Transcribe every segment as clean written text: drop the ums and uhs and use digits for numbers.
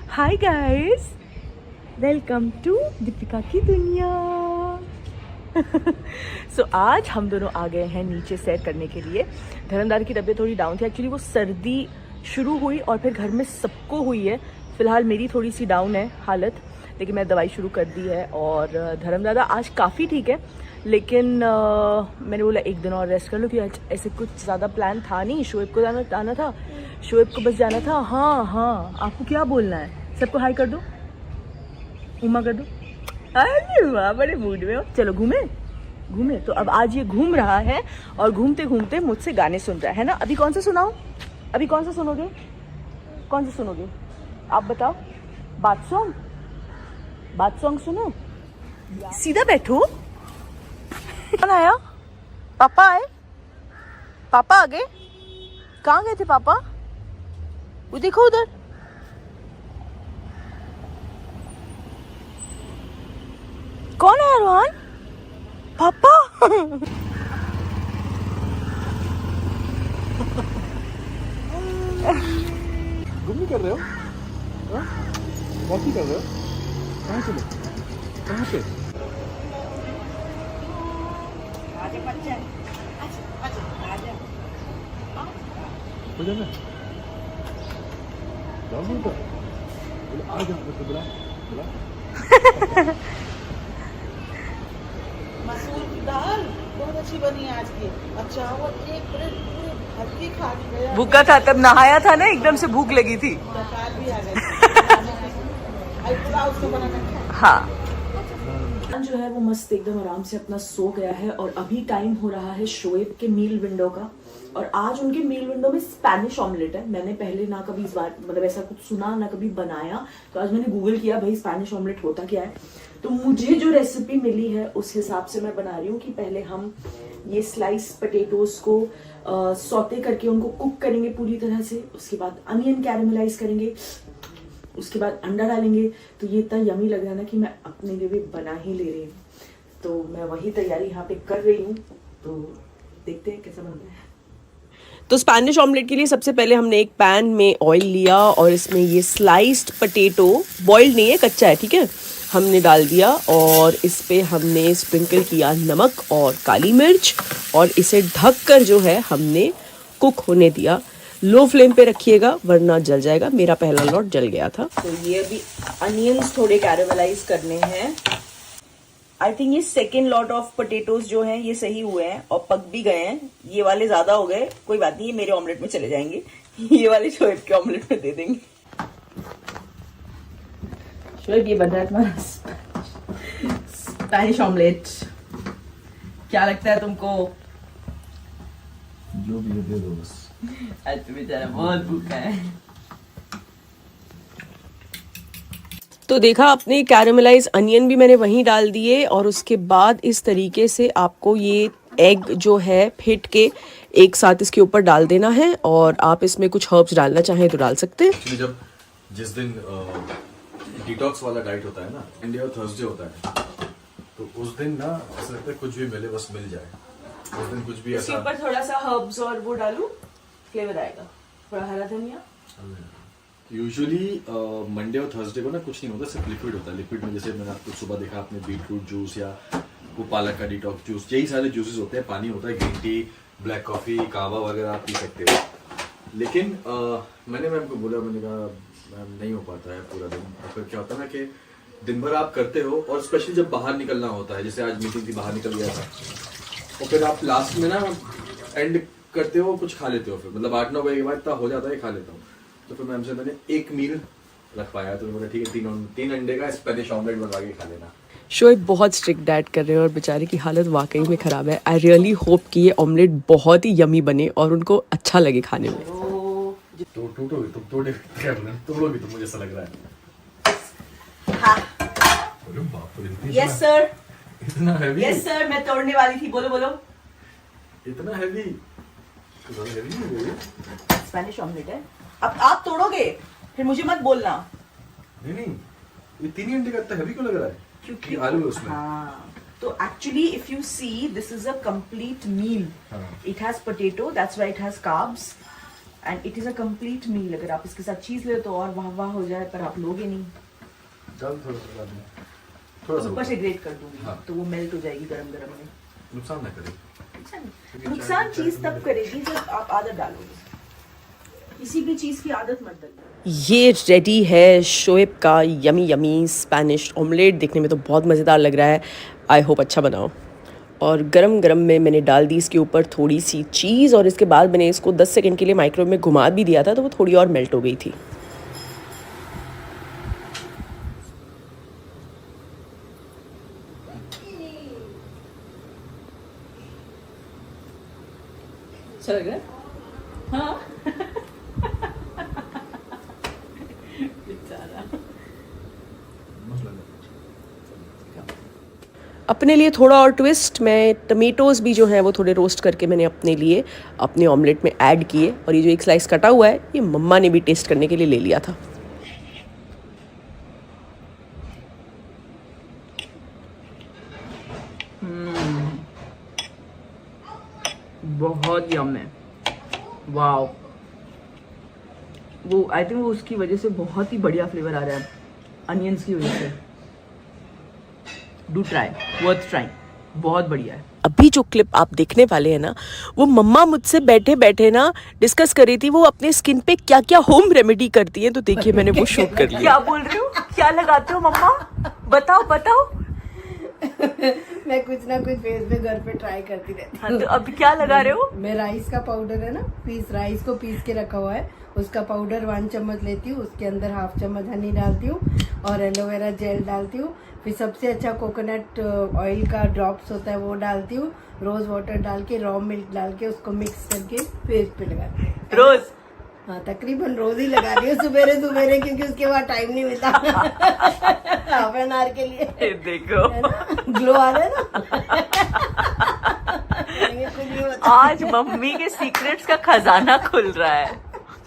Hi guys, welcome to Deepika की दुनिया। सो आज हम दोनों आ गए हैं नीचे सैर करने के लिए। धर्मदार की तबीयत थोड़ी डाउन थी। एक्चुअली वो सर्दी शुरू हुई और फिर घर में सबको हुई है। फिलहाल मेरी थोड़ी सी डाउन है हालत, लेकिन मैं दवाई शुरू कर दी है। और धर्मदादा आज काफ़ी ठीक है, लेकिन मैंने बोला एक दिन और रेस्ट कर लो, कि आज ऐसे कुछ ज़्यादा प्लान था नहीं। शोएब को आना था, शोएब को बस जाना था। हाँ, आपको क्या बोलना है? सबको हाई कर दो, उमा कर दो। अरे वाह, बड़े मूड में हो। चलो घूमे। तो अब आज ये घूम रहा है और घूमते घूमते मुझसे गाने सुन रहा है ना। अभी कौन सा सुनाऊं? अभी कौन सा सुनोगे? कौन सा सुनोगे आप बताओ? बात सॉन्ग सुनो। सीधा बैठो। कौन आया? पापा आए? पापा आ गए? कहाँ गए थे पापा? वो देखो उधर। कौन है रोहन? पापा। घूमने कर रहे हो? वॉकिंग कर रहे हो? कहाँ चले? कहाँ पे? हो जाना? जाओ बोलता? बोले आ जाओ, तो बुला। मसूर की दाल बहुत अच्छी बनी आज की। और चावल एक प्लेट पूरे भर के खा गया। भूखा था तब, नहाया था ना, एकदम से भूख लगी थी। दाल भी आ गई। आई पुलाव उसको बनाना है। हाँ, जो है वो मस्त एकदम आराम से अपना सो गया है। और अभी टाइम हो रहा है शोएब के मील विंडो का। और आज उनके मील विंडो में स्पेनिश ऑमलेट है। मैंने पहले ना कभी इस बार मतलब ऐसा कुछ सुना, ना कभी बनाया। तो आज मैंने गूगल किया भाई स्पेनिश ऑमलेट होता क्या है। तो मुझे जो रेसिपी मिली है उस हिसाब से मैं बना रही हूँ कि पहले हम ये स्लाइस पोटैटोज को सौते करके उनको कुक करेंगे पूरी तरह से। उसके बाद अनियन कैरेमलाइज करेंगे, उसके बाद अंडा डालेंगे। तो ये इतना यमी लग रहा है ना कि मैं अपने लिए भी बना ही ले रही हूँ। तो मैं वही तैयारी यहाँ पे कर रही हूँ। तो देखते हैं कैसा बनता है। तो स्पेनिश ऑमलेट के लिए सबसे पहले हमने एक पैन में ऑयल लिया और इसमें ये स्लाइस्ड पोटैटो, बॉइल्ड नहीं है, कच्चा है, ठीक है, हमने डाल दिया। और इस पे हमने स्प्रिंकल किया नमक और काली मिर्च और इसे ढककर जो है हमने कुक होने दिया। लो फ्लेम पे रखिएगा वरना जल जाएगा। मेरा पहला लॉट जल गया था। तो ये अभी अनियंस थोड़े कैरेमलाइज करने हैं। आई थिंक ये सेकेंड लॉट ऑफ पोटैटोज जो हैं ये सही हुए हैं और पक भी गए हैं। ये वाले ज्यादा हो गए, कोई बात नहीं, ये मेरे ऑमलेट में चले जाएंगे। ये वाले शोएब के ऑमलेट में दे देंगे। शोएब ये बन रहा है तुम्हारा स्पेनिश ऑमलेट। क्या लगता है तुमको? जो भी दे दो बस। आज तो बेचारा बहुत भूखा है। तो देखा आपने, कैरेमलाइज अनियन भी मैंने वहीं डाल दिए। और उसके बाद इस तरीके से आपको ये एग जो है फेंट के एक साथ इसके ऊपर डाल देना है। और आप इसमें कुछ हर्ब्स डालना चाहें तो डाल सकते हैं। एक्चुअली जब जिस दिन डिटॉक्स वाला डाइट होता है ना, मंडे और थर्सडे होता है, तो उस दिन ना ऐसा लगता है कुछ भी मिले बस मिल जाए। उस दिन कुछ भी इसके ऐसा ऊपर थोड़ा सा हर्ब्स और वो डालूं, फ्लेवर आएगा। थोड़ा हरा धनिया। यूजुअली मंडे और थर्सडे को ना कुछ नहीं होता, सिर्फ लिक्विड होता है। लिक्विड में जैसे मैंने आपको सुबह देखा, आपने बीटरूट जूस या वो पालक का डिटॉक्स जूस, यही सारे जूसेस होते हैं। पानी होता है, ग्रीन टी, ब्लैक कॉफी, कावा वगैरह आप पी सकते हो। लेकिन मैंने मैम को बोला, मैंने कहा मैम नहीं हो पाता है पूरा दिन। और फिर क्या होता है ना कि दिन भर आप करते हो और स्पेशली जब बाहर निकलना होता है, जैसे आज मीटिंग थी, बाहर निकल गया था, और फिर आप लास्ट में ना एंड करते हो, कुछ खा लेते हो। फिर मतलब 8-9 बजे के बाद इतना हो जाता है, खा लेता हूँ। तो फिर मैम से मैंने एक मील रखवाया। तो बोला ठीक है, 3 अंडे का स्पेनिश ऑमलेट बनवा के खा लेना। शोएब बहुत स्ट्रिक्ट डाइट कर रहे हैं और बेचारे की हालत वाकई में खराब है। आई रियली होप कि ये ऑमलेट बहुत ही यमी बने और उनको अच्छा लगे खाने में। तो टूटोगे तुम, तोड़ोगे तुम, मुझे ऐसा लग रहा है। हाँ। अरे बाप रे, यस सर, इतना हैवी। यस सर, मैं तोड़ने वाली थी। बोलो बोलो। इतना हैवी स्पेनिश ऑमलेट है। अब आप तोड़ोगे फिर मुझे मत बोलना। नहीं, ये 3 अंडे का इतना हैवी क्यों लग रहा है? क्योंकि आलू है उसमें। हाँ, तो actually if you see this is a complete meal. It has potato, that's why it has carbs, and it is a complete meal. अगर आप इसके साथ चीज ले तो और वाह वाह हो जाए, पर आप लोगे नहीं. डाल थोड़ा सा बाद में, थोड़ा सा ऊपर से ग्रेट कर दूंगी. हाँ. तो वो मेल्ट हो जाएगी गरम गरम में. नुकसान ना करे. नुकसान चीज तब करेगी जब आप आदत डालोगे. किसी भी चीज की आदत मत डालिए. ये रेडी है शोएब का यमी यमी स्पेनिश ऑमलेट. देखने में तो बहुत मज़ेदार लग रहा है. आई होप अच्छा बनाओ. और गरम गरम में मैंने डाल दी इसके ऊपर थोड़ी सी चीज़, और इसके बाद मैंने इसको 10 सेकंड के लिए माइक्रोवेव में घुमा भी दिया था, तो वो थोड़ी और मेल्ट हो गई थी. अच्छा लग रहा है. हाँ. अपने लिए थोड़ा और ट्विस्ट, मैं टमेटोज़ भी जो हैं वो थोड़े रोस्ट करके मैंने अपने लिए अपने ऑमलेट में ऐड किए. और ये जो एक स्लाइस कटा हुआ है, ये मम्मा ने भी टेस्ट करने के लिए ले लिया था. बहुत यम है. वाओ. वो आई थिंक वो उसकी वजह से बहुत ही बढ़िया फ्लेवर आ रहा है, अनियंस की वजह से. Do try, worth try. बहुत बढ़िया है. अभी जो क्लिप आप देखने वाले हैं ना, वो मम्मा मुझसे बैठे बैठे ना डिस्कस कर रही थी वो अपने स्किन पे क्या क्या होम रेमेडी करती हैं. तो देखिए मैंने वो शूट कर लिया. क्या बोल रही हो? क्या लगाते हो मम्मा? बताओ बताओ. मैं कुछ ना कुछ फेस पे घर पे ट्राई करती रहती हाँ, तो अब क्या लगा रहे हो? मैं राइस का पाउडर है ना, राइस को पीस के रखा हुआ है, उसका पाउडर 1 चम्मच लेती हूँ. उसके अंदर 1/2 चम्मच हनी डालती हूँ और एलोवेरा जेल डालती हूँ. फिर सबसे अच्छा कोकोनट ऑयल का ड्रॉप्स होता है वो डालती हूँ. रोज वाटर डाल के, रॉ मिल्क डाल के उसको मिक्स करके फेस पे लगाती हूँ. रोज? हाँ, तकरीबन रोज ही लगा रही हूँ, सुबेरे सुबेरे, क्योंकि उसके बाद टाइम नहीं मिलता. हाफ एन आवर के लिए. देखो ग्लो आ रहा है ना. आज मम्मी के सीक्रेट्स का खजाना खुल रहा है.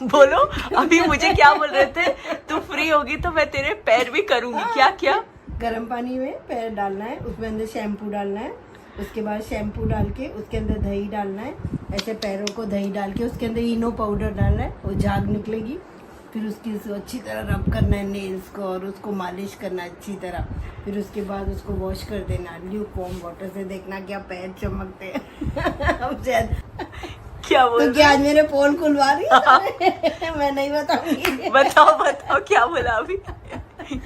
बोलो. अभी मुझे क्या बोल रहे थे? तू फ्री होगी तो मैं तेरे पैर भी करूंगी. क्या क्या? गर्म पानी में पैर डालना है, उसमें अंदर शैम्पू डालना है. उसके बाद शैम्पू डाल के उसके अंदर दही डालना है. ऐसे पैरों को दही डाल के उसके अंदर इनो पाउडर डालना है, वो झाग निकलेगी. फिर उसकी अच्छी तरह रब करना है नेल्स को और उसको मालिश करना है अच्छी तरह. फिर उसके बाद उसको वॉश कर देना ल्यूक वार्म वाटर से. देखना क्या पैर चमकते हैं. अब शायद क्या बोल? तो क्या आज मेरे पोल खुलवा रही है? मैं नहीं बताऊंगी. बताओ बताओ क्या बोला अभी?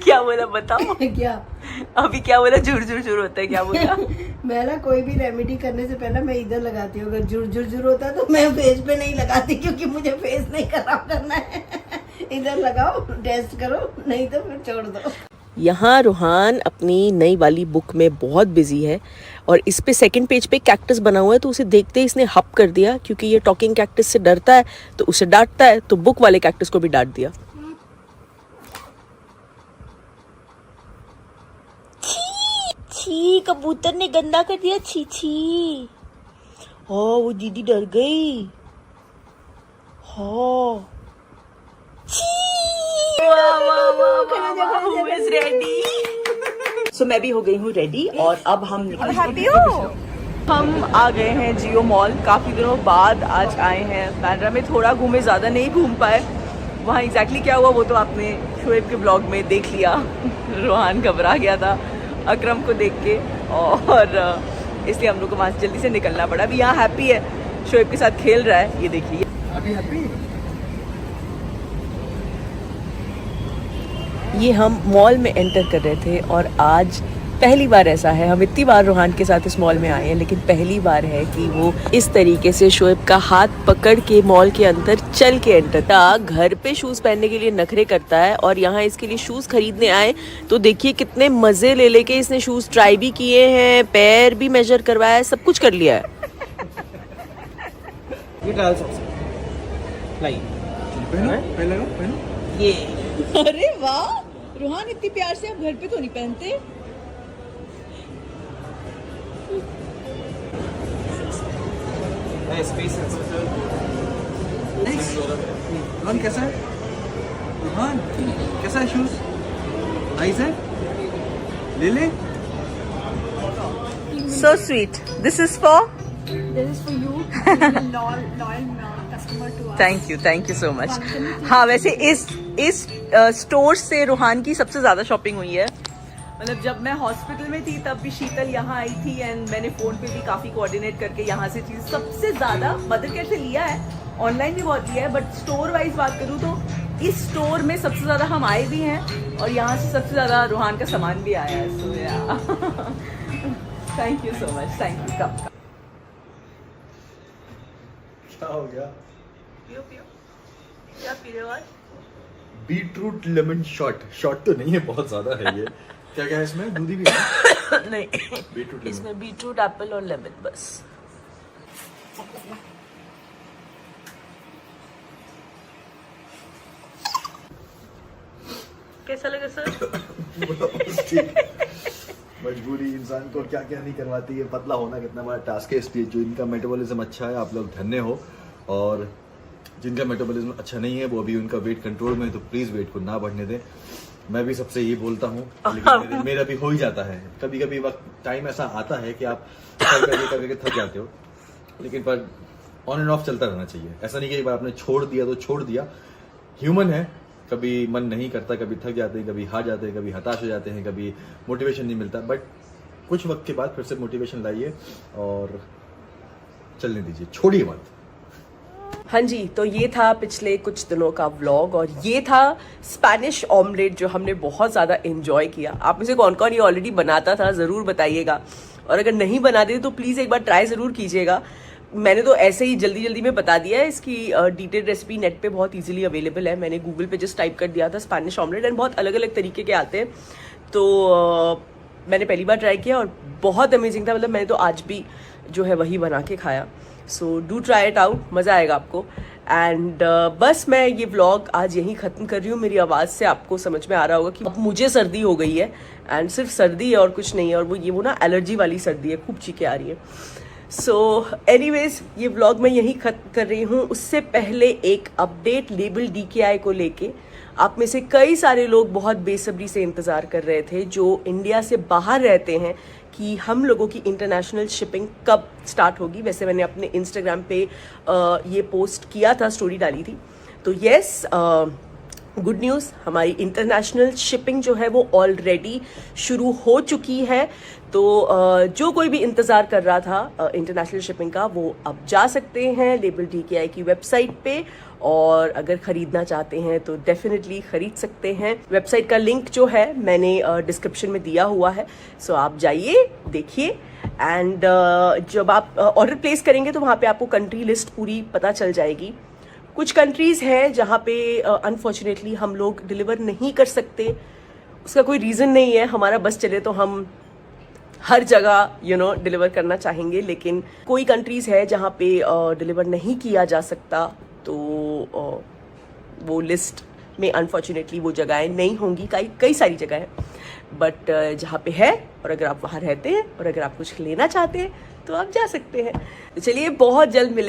क्या बोला बताओ. क्या अभी क्या बोला? झुर झुर झुर होता है. क्या बोला? मैं ना कोई भी रेमेडी करने से पहले मैं इधर लगाती हूँ. अगर झुर होता है तो मैं फेस पे नहीं लगाती, क्योंकि मुझे फेस नहीं खराब करना है. इधर लगाओ, टेस्ट करो, नहीं तो फिर छोड़ दो. यहाँ रूहान अपनी नई वाली बुक में बहुत बिजी है, और इस पे सेकंड पेज पे कैक्टस बना हुआ है, तो उसे देखते ही इसने हप कर दिया. क्योंकि ये टॉकिंग कैक्टस से डरता है तो उसे डांटता है, तो बुक वाले कैक्टस को भी डांट दिया. छी, कबूतर ने गंदा कर दिया. छी छी. हाँ, वो दीदी डर गई. हाँ. सो मैं भी हो गई हूँ रेडी, और अब हम हैप्पी हो. हम आ गए हैं जियो मॉल. काफी दिनों बाद आज आए हैं. बांद्रा में थोड़ा घूमे, ज्यादा नहीं घूम पाए. वहाँ एग्जैक्टली क्या हुआ वो तो आपने शोएब के ब्लॉग में देख लिया. रोहान घबरा गया था अकरम को देख के, और इसलिए हम लोग को वहाँ से जल्दी से निकलना पड़ा. अभी यहाँ हैप्पी है, शोएब के साथ खेल रहा है. ये देखिए. ये हम मॉल में एंटर कर रहे थे, और आज पहली बार ऐसा है, हम इतनी बार रूहान के साथ इस मॉल में आए हैं, लेकिन पहली बार है कि वो इस तरीके से शोएब का हाथ पकड़ के मॉल के अंदर चल के एंटर था. घर पे शूज़ पहनने के लिए नखरे करता है, और यहाँ इसके लिए शूज़ खरीदने आए तो देखिए कितने मज़े ले लेके इसने शूज़ ट्राई भी किए हैं, पैर भी मेजर करवाया है, सब कुछ कर लिया है. ये डाल सकते ये अरे वाह रूहान, इतनी प्यार से आप घर पे तो नहीं पहनते. रोहन कैसा है? रोहन कैसा है? शूज नाइस है, ले ले. So sweet. This is for? This is for you, loyal thank you so much. हाँ, वैसे इस स्टोर से रूहान की सबसे ज़्यादा शॉपिंग हुई है। मतलब जब मैं हॉस्पिटल में थी तब भी शीतल यहाँ आई थी एंड मैंने फ़ोन पे भी काफ़ी कोऑर्डिनेट करके यहाँ से चीज़ सबसे ज़्यादा मदर केयर से लिया है, ऑनलाइन भी बहुत लिया है, बट स्टोर वाइज बात करूँ तो इस स्टोर में सबसे ज़्यादा हम आए भी हैं और यहाँ से सबसे ज़्यादा रूहान का सामान भी आया है। So thank you so much, thank you. कब क्या हो गया? पियो क्या पी रहे हो आज? बीटरूट लेमन शॉट तो नहीं है, बहुत ज्यादा है ये। क्या क्या है इसमें? दूधी भी है? नहीं, बीटरूट इसमें बीटरूट, एप्पल और लेमन बस। कैसा लगा सर? मजबूरी इंसान को क्या क्या नहीं करवाती है। पतला होना कितना बड़ा टास्क है, इसलिए जो इनका मेटाबॉलिज्म अच्छा है आप लोग धन्य हो, और जिनका मेटाबॉलिज्म अच्छा नहीं है वो अभी उनका वेट कंट्रोल में है, तो प्लीज़ वेट को ना बढ़ने दें। मैं भी सबसे ये बोलता हूँ, लेकिन मेरा भी हो ही जाता है। कभी कभी वक्त टाइम ऐसा आता है कि आप करके थक जाते हो, लेकिन पर ऑन एंड ऑफ चलता रहना चाहिए। ऐसा नहीं कि एक बार आपने छोड़ दिया तो छोड़ दिया। ह्यूमन है, कभी मन नहीं करता, कभी थक जाते हैं, कभी हार जाते हैं, कभी हताश हो जाते हैं, कभी मोटिवेशन नहीं मिलता, बट कुछ वक्त के बाद फिर से मोटिवेशन लाइए और चलने दीजिए, छोड़िए मत। हाँ जी, तो ये था पिछले कुछ दिनों का व्लॉग और ये था स्पैनिश ऑमलेट जो हमने बहुत ज़्यादा एंजॉय किया। आप में से कौन कौन ये ऑलरेडी बनाता था ज़रूर बताइएगा, और अगर नहीं बनाते तो प्लीज़ एक बार ट्राई ज़रूर कीजिएगा। मैंने तो ऐसे ही जल्दी में बता दिया है, इसकी डिटेल रेसिपी नेट पे बहुत इजीली अवेलेबल है। मैंने गूगल पे जस्ट टाइप कर दिया था स्पैनिश ऑमलेट एंड बहुत अलग अलग तरीके के आते हैं, तो मैंने पहली बार ट्राई किया और बहुत अमेजिंग था। मतलब मैंने तो आज भी जो है वही बना के खाया। So do try it out, मज़ा आएगा आपको। एंड बस मैं ये व्लॉग आज यहीं ख़त्म कर रही हूँ। मेरी आवाज़ से आपको समझ में आ रहा होगा कि अब मुझे सर्दी हो गई है, एंड सिर्फ सर्दी है और कुछ नहीं है, और वो ना एलर्जी वाली सर्दी है, खूब चीखें आ रही है। सो एनीवेज ये व्लॉग मैं यहीं ख़त्म कर रही हूँ। उससे पहले एक अपडेट लेबल DKI को लेके, आप में से कई सारे लोग बहुत बेसब्री से इंतज़ार कर रहे थे जो इंडिया से बाहर रहते हैं कि हम लोगों की इंटरनेशनल शिपिंग कब स्टार्ट होगी। वैसे मैंने अपने इंस्टाग्राम पे ये पोस्ट किया था, स्टोरी डाली थी। तो येस, गुड न्यूज़, हमारी इंटरनेशनल शिपिंग जो है वो ऑलरेडी शुरू हो चुकी है। तो जो कोई भी इंतज़ार कर रहा था इंटरनेशनल शिपिंग का, वो अब जा सकते हैं लेबल DKI की वेबसाइट पे, और अगर ख़रीदना चाहते हैं तो डेफिनेटली ख़रीद सकते हैं। वेबसाइट का लिंक जो है मैंने डिस्क्रिप्शन में दिया हुआ है, सो आप जाइए, देखिए। एंड जब आप ऑर्डर प्लेस करेंगे तो वहाँ पे आपको कंट्री लिस्ट पूरी पता चल जाएगी। कुछ कंट्रीज़ हैं जहाँ पे अनफॉर्चुनेटली हम लोग डिलीवर नहीं कर सकते, उसका कोई रीज़न नहीं है। हमारा बस चले तो हम हर जगह डिलीवर करना चाहेंगे, लेकिन कोई कंट्रीज़ है जहाँ पे डिलीवर नहीं किया जा सकता, तो वो लिस्ट में अनफॉर्चुनेटली वो जगहें नहीं होंगी। कई सारी जगह है, बट जहाँ पे है, और अगर आप वहाँ रहते हैं और अगर आप कुछ लेना चाहते हैं तो आप जा सकते हैं। तो चलिए, बहुत जल्द मिलेंगे।